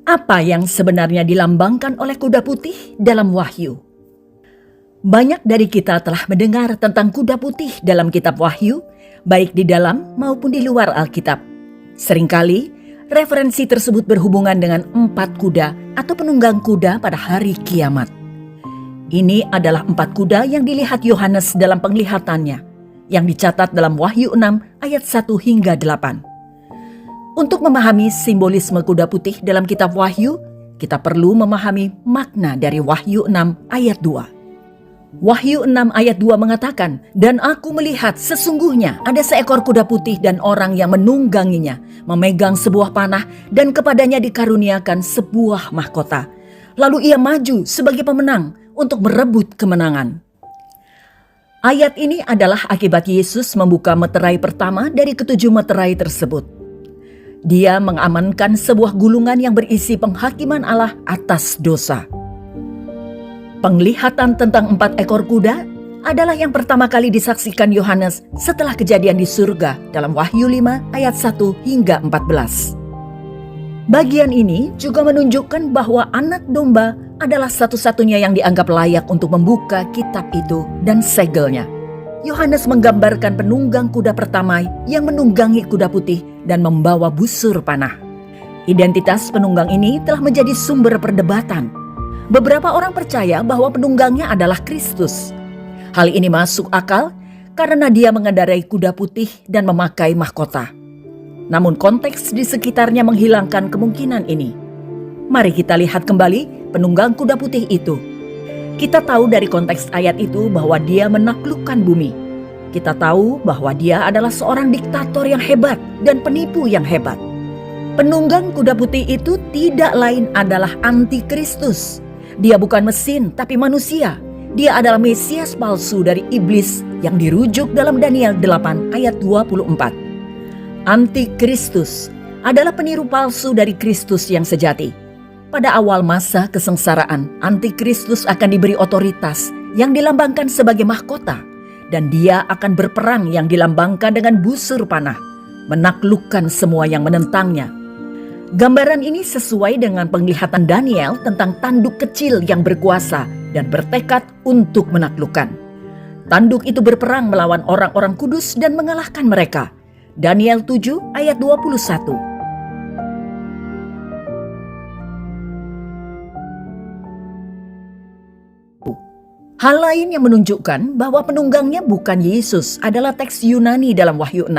Apa yang sebenarnya dilambangkan oleh kuda putih dalam Wahyu? Banyak dari kita telah mendengar tentang kuda putih dalam kitab Wahyu, baik di dalam maupun di luar Alkitab. Seringkali, referensi tersebut berhubungan dengan 4 kuda atau penunggang kuda pada hari kiamat. Ini adalah 4 kuda yang dilihat Yohanes dalam penglihatannya, yang dicatat dalam Wahyu 6 ayat 1 hingga 8. Untuk memahami simbolisme kuda putih dalam kitab Wahyu, kita perlu memahami makna dari Wahyu 6 ayat 2. Wahyu 6 ayat 2 mengatakan, "Dan aku melihat sesungguhnya ada seekor kuda putih dan orang yang menungganginya, memegang sebuah panah dan kepadanya dikaruniakan sebuah mahkota. Lalu ia maju sebagai pemenang untuk merebut kemenangan." Ayat ini adalah akibat Yesus membuka meterai pertama dari ke-7 meterai tersebut. Dia mengamankan sebuah gulungan yang berisi penghakiman Allah atas dosa. Penglihatan tentang 4 ekor kuda adalah yang pertama kali disaksikan Yohanes setelah kejadian di surga dalam Wahyu 5 ayat 1 hingga 14. Bagian ini juga menunjukkan bahwa anak domba adalah satu-satunya yang dianggap layak untuk membuka kitab itu dan segelnya. Yohanes menggambarkan penunggang kuda pertama yang menunggangi kuda putih dan membawa busur panah. Identitas penunggang ini telah menjadi sumber perdebatan. Beberapa orang percaya bahwa penunggangnya adalah Kristus. Hal ini masuk akal karena dia mengendarai kuda putih dan memakai mahkota. Namun konteks di sekitarnya menghilangkan kemungkinan ini. Mari kita lihat kembali penunggang kuda putih itu. Kita tahu dari konteks ayat itu bahwa dia menaklukkan bumi. Kita tahu bahwa dia adalah seorang diktator yang hebat dan penipu yang hebat. Penunggang kuda putih itu tidak lain adalah anti-Kristus. Dia bukan mesin tapi manusia. Dia adalah Mesias palsu dari iblis yang dirujuk dalam Daniel 8 ayat 24. Anti-Kristus adalah peniru palsu dari Kristus yang sejati. Pada awal masa kesengsaraan, Antikristus akan diberi otoritas yang dilambangkan sebagai mahkota, dan dia akan berperang yang dilambangkan dengan busur panah, menaklukkan semua yang menentangnya. Gambaran ini sesuai dengan penglihatan Daniel tentang tanduk kecil yang berkuasa dan bertekad untuk menaklukkan. Tanduk itu berperang melawan orang-orang kudus dan mengalahkan mereka. Daniel 7 ayat 21. Hal lain yang menunjukkan bahwa penunggangnya bukan Yesus adalah teks Yunani dalam Wahyu 6.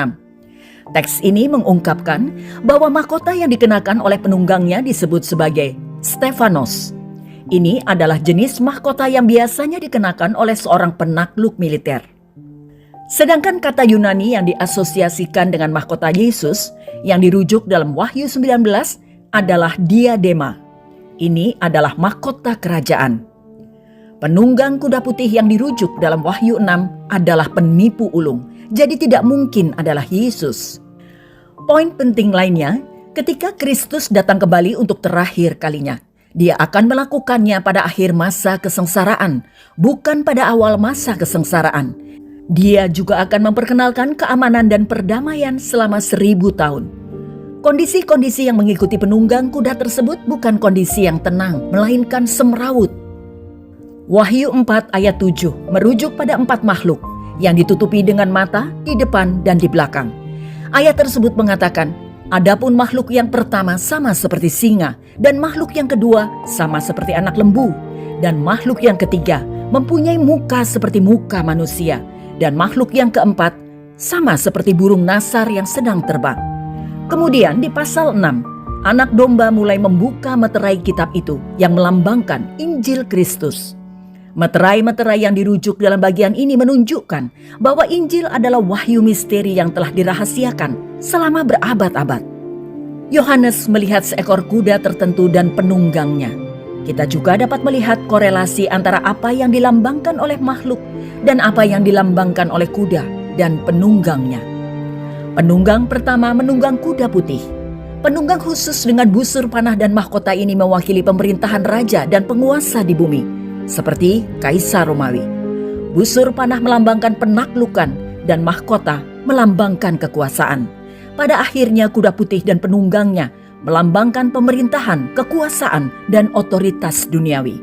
Teks ini mengungkapkan bahwa mahkota yang dikenakan oleh penunggangnya disebut sebagai Stefanos. Ini adalah jenis mahkota yang biasanya dikenakan oleh seorang penakluk militer. Sedangkan kata Yunani yang diasosiasikan dengan mahkota Yesus yang dirujuk dalam Wahyu 19 adalah diadema. Ini adalah mahkota kerajaan. Penunggang kuda putih yang dirujuk dalam Wahyu 6 adalah penipu ulung, jadi tidak mungkin adalah Yesus. Poin penting lainnya, ketika Kristus datang kembali untuk terakhir kalinya, dia akan melakukannya pada akhir masa kesengsaraan, bukan pada awal masa kesengsaraan. Dia juga akan memperkenalkan keamanan dan perdamaian selama 1000 tahun. Kondisi-kondisi yang mengikuti penunggang kuda tersebut bukan kondisi yang tenang, melainkan semrawut. Wahyu 4 ayat 7 merujuk pada 4 makhluk yang ditutupi dengan mata di depan dan di belakang. Ayat tersebut mengatakan, adapun makhluk yang pertama sama seperti singa, dan makhluk yang kedua sama seperti anak lembu, dan makhluk yang ketiga mempunyai muka seperti muka manusia, dan makhluk yang keempat sama seperti burung nasar yang sedang terbang. Kemudian di pasal 6, anak domba mulai membuka meterai kitab itu yang melambangkan Injil Kristus. Meterai-meterai yang dirujuk dalam bagian ini menunjukkan bahwa Injil adalah wahyu misteri yang telah dirahasiakan selama berabad-abad. Yohanes melihat seekor kuda tertentu dan penunggangnya. Kita juga dapat melihat korelasi antara apa yang dilambangkan oleh makhluk dan apa yang dilambangkan oleh kuda dan penunggangnya. Penunggang pertama menunggang kuda putih. Penunggang khusus dengan busur panah dan mahkota ini mewakili pemerintahan raja dan penguasa di bumi, seperti Kaisar Romawi. Busur panah melambangkan penaklukan dan mahkota melambangkan kekuasaan. Pada akhirnya kuda putih dan penunggangnya melambangkan pemerintahan, kekuasaan, dan otoritas duniawi.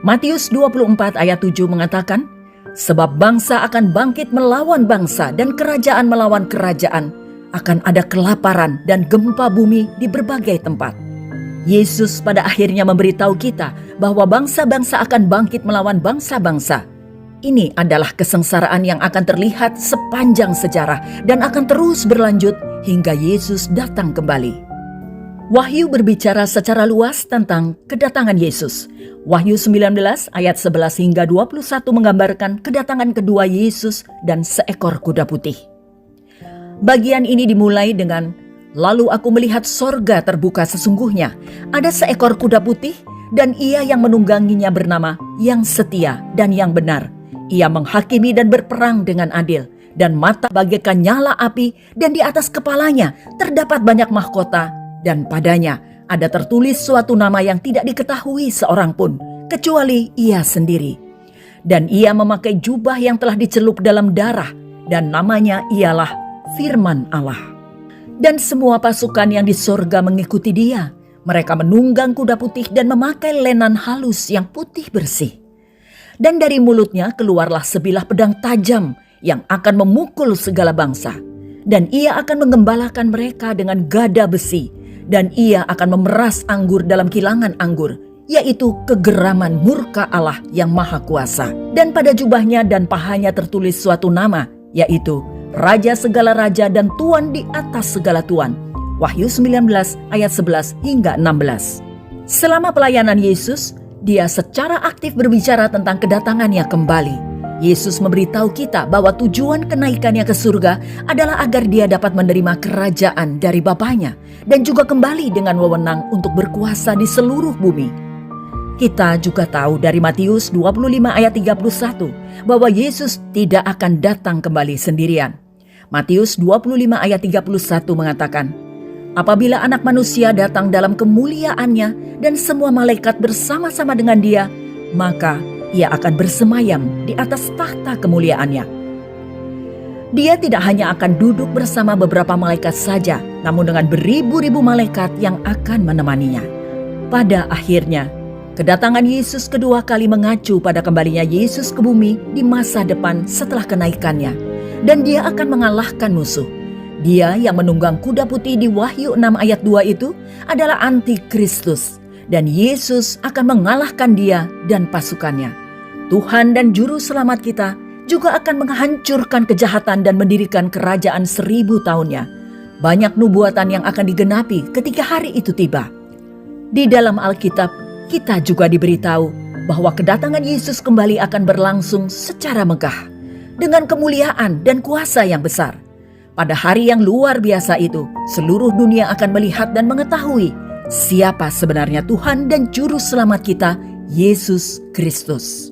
Matius 24 ayat 7 mengatakan, sebab bangsa akan bangkit melawan bangsa dan kerajaan melawan kerajaan, akan ada kelaparan dan gempa bumi di berbagai tempat. Yesus pada akhirnya memberitahu kita bahwa bangsa-bangsa akan bangkit melawan bangsa-bangsa. Ini adalah kesengsaraan yang akan terlihat sepanjang sejarah dan akan terus berlanjut hingga Yesus datang kembali. Wahyu berbicara secara luas tentang kedatangan Yesus. Wahyu 19 ayat 11 hingga 21 menggambarkan kedatangan kedua Yesus dan seekor kuda putih. Bagian ini dimulai dengan, lalu aku melihat sorga terbuka sesungguhnya. Ada seekor kuda putih dan ia yang menungganginya bernama Yang Setia dan Yang Benar. Ia menghakimi dan berperang dengan adil. Dan mata bagaikan nyala api dan di atas kepalanya terdapat banyak mahkota. Dan padanya ada tertulis suatu nama yang tidak diketahui seorang pun, kecuali ia sendiri. Dan ia memakai jubah yang telah dicelup dalam darah, dan namanya ialah Firman Allah. Dan semua pasukan yang di sorga mengikuti dia. Mereka menunggang kuda putih dan memakai lenan halus yang putih bersih. Dan dari mulutnya keluarlah sebilah pedang tajam yang akan memukul segala bangsa. Dan ia akan menggembalakan mereka dengan gada besi. Dan ia akan memeras anggur dalam kilangan anggur, yaitu kegeraman murka Allah yang maha kuasa. Dan pada jubahnya dan pahanya tertulis suatu nama, yaitu Raja segala raja dan Tuan di atas segala tuan. Wahyu 19 ayat 11 hingga 16. Selama pelayanan Yesus, dia secara aktif berbicara tentang kedatangannya kembali. Yesus memberitahu kita bahwa tujuan kenaikannya ke surga adalah agar dia dapat menerima kerajaan dari Bapanya dan juga kembali dengan wewenang untuk berkuasa di seluruh bumi. Kita juga tahu dari Matius 25 ayat 31 bahwa Yesus tidak akan datang kembali sendirian. Matius 25 ayat 31 mengatakan, apabila Anak Manusia datang dalam kemuliaannya dan semua malaikat bersama-sama dengan dia, maka ia akan bersemayam di atas tahta kemuliaannya. Dia tidak hanya akan duduk bersama beberapa malaikat saja, namun dengan beribu-ribu malaikat yang akan menemaninya. Pada akhirnya, kedatangan Yesus kedua kali mengacu pada kembalinya Yesus ke bumi di masa depan setelah kenaikannya. Dan dia akan mengalahkan musuh. Dia yang menunggang kuda putih di Wahyu 6 ayat 2 itu adalah antikristus. Dan Yesus akan mengalahkan dia dan pasukannya. Tuhan dan Juru Selamat kita juga akan menghancurkan kejahatan dan mendirikan kerajaan 1000 tahunnya. Banyak nubuatan yang akan digenapi ketika hari itu tiba. Di dalam Alkitab, kita juga diberitahu bahwa kedatangan Yesus kembali akan berlangsung secara megah, dengan kemuliaan dan kuasa yang besar. Pada hari yang luar biasa itu, seluruh dunia akan melihat dan mengetahui siapa sebenarnya Tuhan dan Juru Selamat kita, Yesus Kristus.